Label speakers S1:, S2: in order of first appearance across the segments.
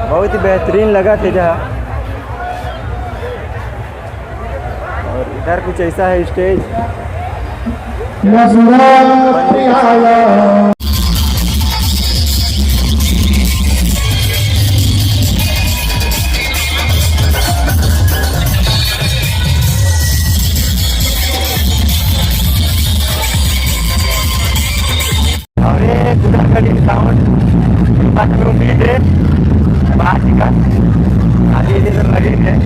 S1: बहुत ही बेहतरीन लगा था जहाँ। और इधर कुछ ऐसा है स्टेज। और ये गुजरात साउंड में उम्मीद है बाहर का आधी इधर लगे हैं।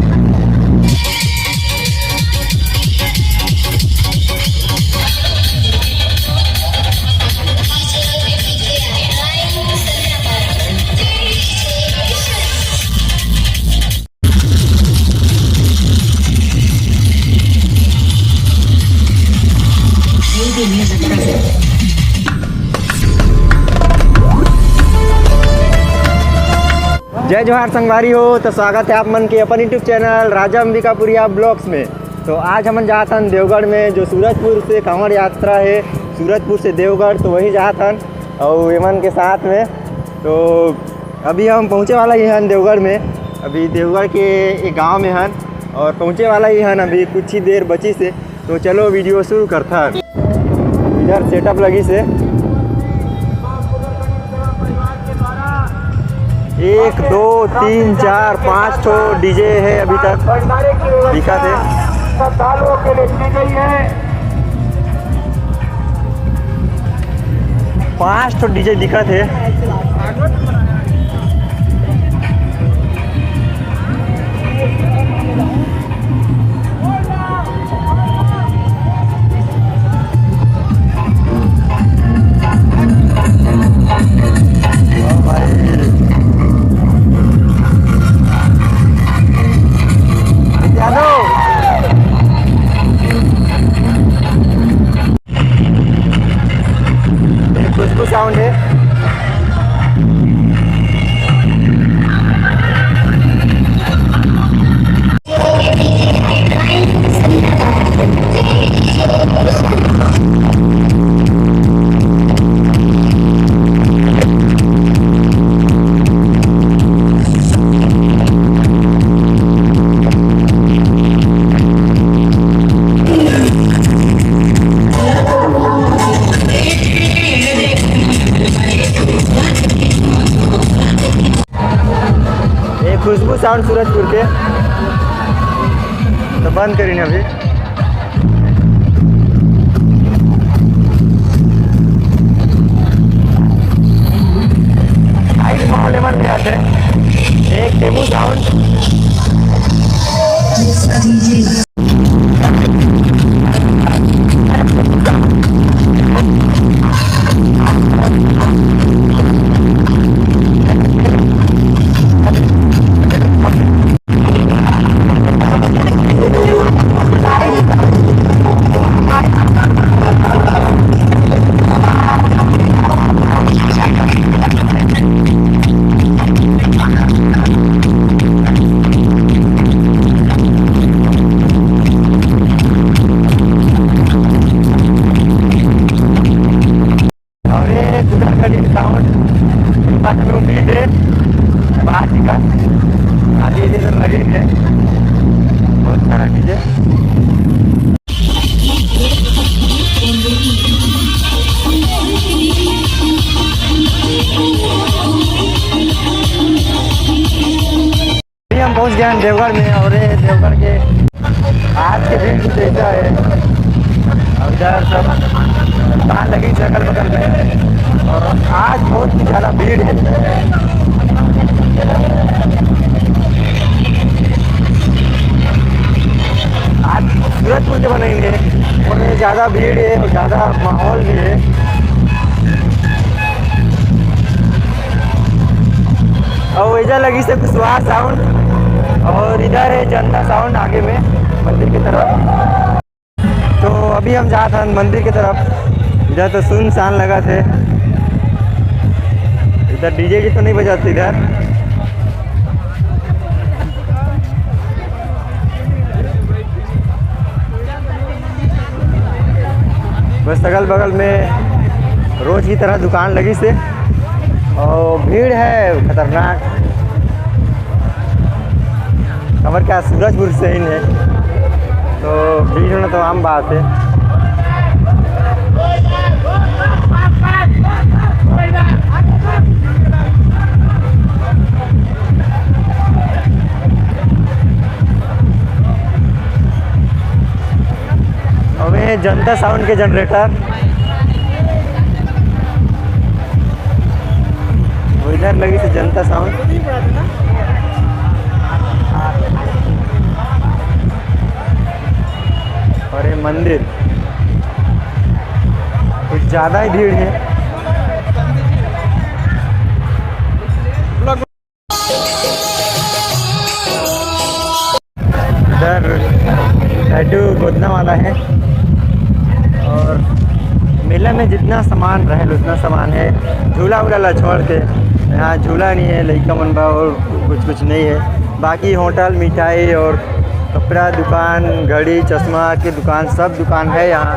S1: जय जोहार संगवारी हो। तो स्वागत है आप मन के अपन यूट्यूब चैनल राजा अंबिकापुरिया ब्लॉग्स में। तो आज हम जातन देवगढ़ में, जो सूरजपुर से कांवड़ यात्रा है, सूरजपुर से देवगढ़, तो वही जातन और एमन के साथ में। तो अभी हम पहुँचे वाला ही हन देवगढ़ में। अभी देवगढ़ के एक गांव में हन और पहुँचे वाला ही हन, अभी कुछ ही देर बची से। तो चलो वीडियो शुरू करता। इधर सेटअप लगी से 1 2 3 4 5 ठो डीजे है अभी तक दिखा थे। श्रद्धालुओं के लिए की गई है 5 ठो डीजे दिखा थे। साउंड है खुशबू साउंड सूरजपुर के। तो बंद करीने अभी। लेवल में आते हैं एक डेमो साउंड। में उम्मीद है बाहर का आधी इधर लगे हैं बहुत सारा डीजे। हम पहुंच गए हैं देवगढ़ में। और देवगढ़ के आज के दिन कुछ ऐसा है। और इधर सब दुकान लगी अगल बगल में और आज बहुत ही ज़्यादा भीड़ है। आज सूरजपुर के बनेंगे और ज़्यादा भीड़ है और ज़्यादा माहौल भी है। और इधर लगी से कुशवाहा साउंड और इधर है जनता साउंड आगे में मंदिर की तरफ। तो अभी हम जाते हैं मंदिर की तरफ। इधर तो सुनसान लगा थे। इधर डीजे की तो नहीं बजाते इधर। बस अगल बगल में रोज की तरह दुकान लगी से और भीड़ है खतरनाक। खबर क्या सूरजपुर से ही है, तो भीड़ होना तो आम बात है। हमें जनता साउंड के जनरेटर इधर लगी से जनता साउंड, और ये मंदिर कुछ ज़्यादा ही भीड़ है। इधर लड्डू गोदना वाला है, और मेला में जितना सामान रहे उतना सामान है। झूला वूला ला छोड़ के यहाँ झूला नहीं है, लड़का मनबा और कुछ नहीं है। बाकी होटल, मिठाई और कपड़ा दुकान, घड़ी, चश्मा की दुकान, सब दुकान है यहाँ।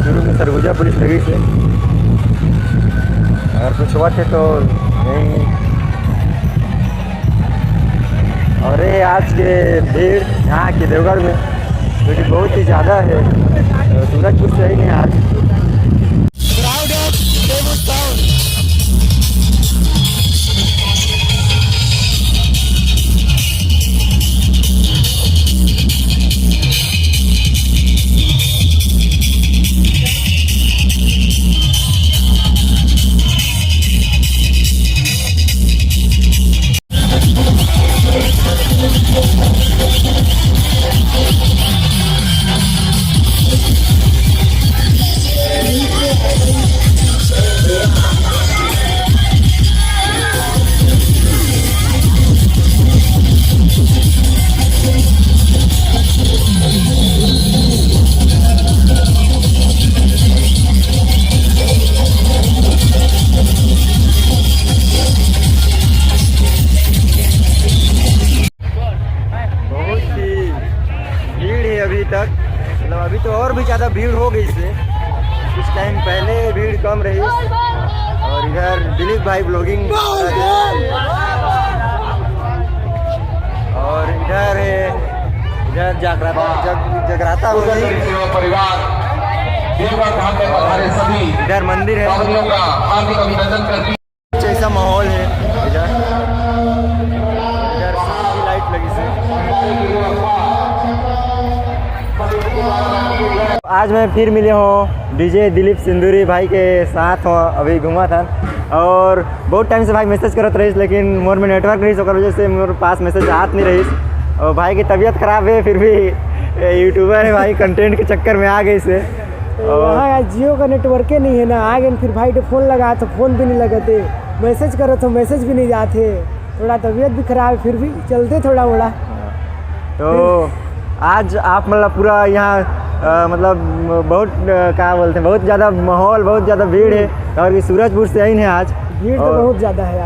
S1: शुरू में सरगुजा पुलिस लगी से, अगर कुछ हुआ थे तो नहीं। और ये आज के भीड़ यहाँ के देवगढ़ में जो कि बहुत ही ज़्यादा है, तो सूरजपुर से ही नहीं आज तो और भी ज़्यादा भीड़ हो गई इससे। कुछ टाइम पहले भीड़ कम रही। और इधर दिलीप भाई ब्लॉगिंग, और इधर जगराता
S2: परिवार देवघर में पधारे सभी
S1: इधर मंदिर है,
S2: का हार्दिक अभिनंदन करती।
S1: कुछ ऐसा माहौल है। इधर लाइट लगी से। आज मैं फिर मिले हूँ डीजे दिलीप सिंदूरी भाई के साथ हूँ। अभी घूमा था और बहुत टाइम से भाई मैसेज करत रही, लेकिन मोर में नेटवर्क नहीं होकर वजह से मेरे पास मैसेज आत नहीं रही। और भाई की तबीयत ख़राब है, फिर भी यूट्यूबर है भाई, कंटेंट के चक्कर में आ गई से।
S3: हाँ यार, जियो का नेटवर्क नहीं है ना, आ गए। फिर भाई तो फ़ोन लगा तो फ़ोन भी नहीं लगाते, मैसेज करो तो मैसेज भी नहीं जाते। थोड़ा तबीयत भी ख़राब है, फिर भी चलते थोड़ा मोड़ा।
S1: तो आज आप मतलब पूरा यहाँ मतलब बहुत क्या बोलते हैं, बहुत ज़्यादा माहौल, बहुत ज़्यादा भीड़ है। और ये सूरजपुर से आई है आज,
S3: भीड़ तो बहुत ज़्यादा है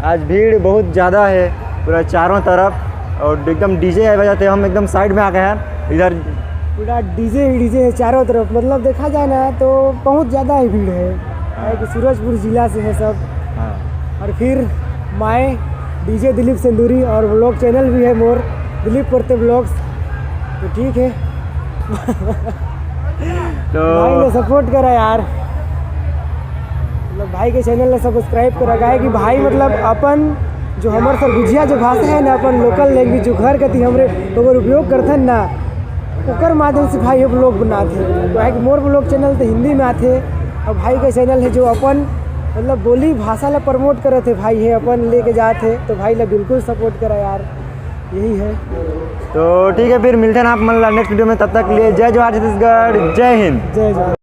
S1: आज भीड़ बहुत ज़्यादा है पूरा चारों तरफ। और एकदम डीजे है वजह से हम एकदम साइड में आ गए हैं। इधर
S3: पूरा डीजे है चारों तरफ, मतलब देखा जाए ना तो बहुत ज़्यादा ही भीड़ है कि सूरजपुर ज़िला से है सब।
S1: हाँ। और
S3: फिर माए डीजे दिलीप सिंदूरी और व्लॉग चैनल भी है मोर दिलीप करते व्लॉग्स, तो ठीक है।
S1: तो
S3: भाई ने सपोर्ट करा यार, मतलब भाई के चैनल ने सब्सक्राइब करा गया है कि भाई मतलब अपन जो हमारे सरगुजिया जो भाषा है ना, अपन लोकल लैंग्वेज जो घर कती हमरे अगर उपयोग करते ना, ओकर माध्यम से भाई हम लोग बनाते। तो मोर ब्लॉग चैनल तो हिंदी में आते, और भाई का चैनल है जो अपन मतलब बोली भाषा ला प्रमोट करे थे भाई है, अपन लेके जाते। तो भाई ला बिल्कुल सपोर्ट करा यार, यही है।
S1: तो ठीक है, फिर मिलते हैं आप मतलब नेक्स्ट वीडियो में। तब तक लिए जय जवाहर छत्तीसगढ़, जय हिंद।
S3: जय जय।